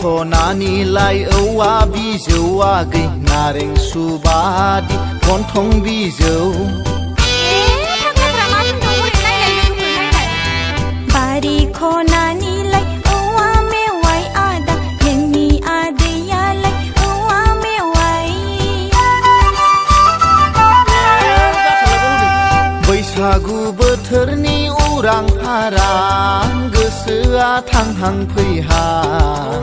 खनानिलाय औवा बिजौआ गै नारें सुबादि गन्थं बिजौ बारि खनानिलाय औवा मेवाइ आदा नोंनि आदैयालाय औवा मेवाइ बैसागु बोथोरनि उरां फारां गोसोआ थांहां फैहां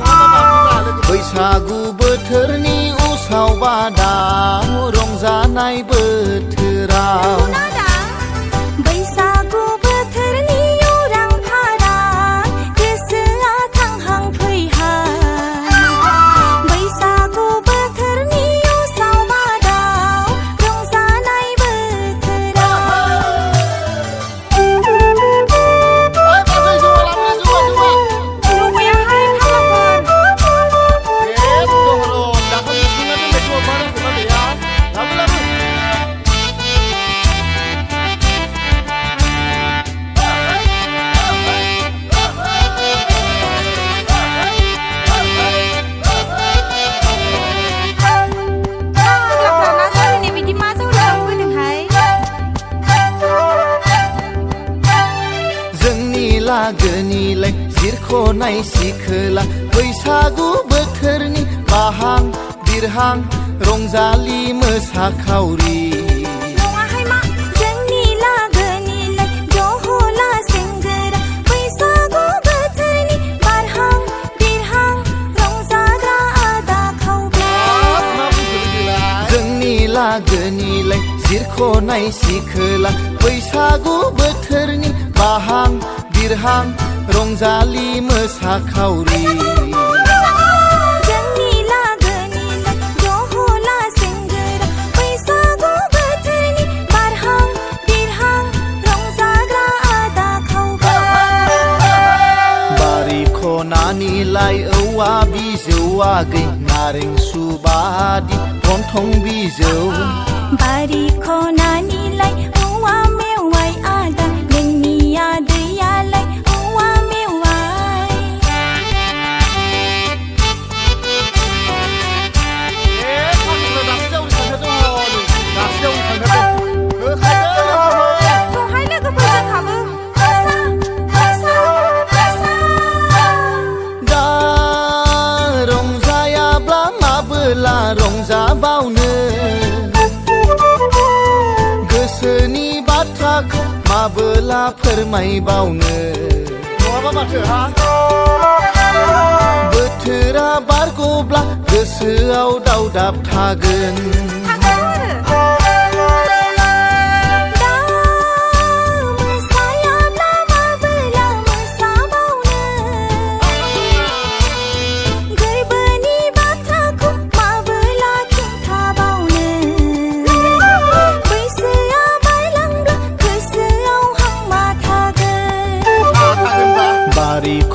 बैसागु बोथोरनि उसाव बादाव रंजानाय बोथोराव बैसागु बोथोरनि उरां फारां गोसोआ थांहां फैहां बैसागु बोथोरनि उसाव बादाव रंजानाय बोथोराव लागोनिलाय जिरख'नाय सिखोला बैसागु बोथोरनि बाहां बिरहां रंजालि मोसाखावरि नङाहाय मा जोंनि लागोनिलाय जहला सेंग्रा बैसागु बोथोरनि बारहां बिरहां रंजाग्रा आदा खावरि जोंनि लागोनिलाय जिरख'नाय सिखोला बैसागु बोथोरनि बाहां बिरहां रंजालि मोसाखावरि जोंनि लागोनिलाय जहला सेंग्रा बैसागु बोथोरनि बारहां बिरहां रंजाग्रा आदा खावरि बारि खनानिलाय औवा बिजौआ गै नारें सुबादि गन्थं बिजौ बारि खनानिलाय औवा मेवाइ आदा नोंनि आदैयालाय औवा मेवाइ दहाय लोगोफोरजों हाबो दा रंजायाब्ला माबोला रंजाबावनो गोसोनि बाथ्राखौ माबोला फोरमायबावनो नङाबा माथो हा बोथोरा बारग'ब्ला गोसोआव दावदाब थागोन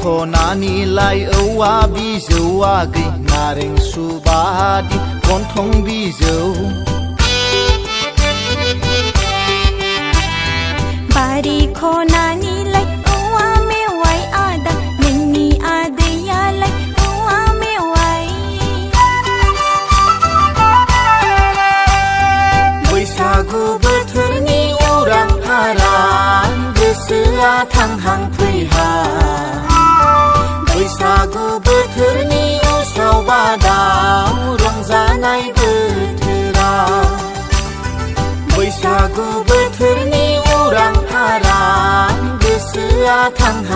खनानिलाय औवा बिजौआ गै नारें सुबादि गन्थं बिजौ बारि खनानिलाय औवा मेवाइ आदा नोंनि आदैयालाय औवा मेवाइ बैसागु बोथोरनि उरां फारां गोसोआ थांहां फैहां बैसागु बोथोरनि उसाव बादाव रंजानाय बोथोराव बैसागु बोथोरनि उरां फारां गोसोआ थांहां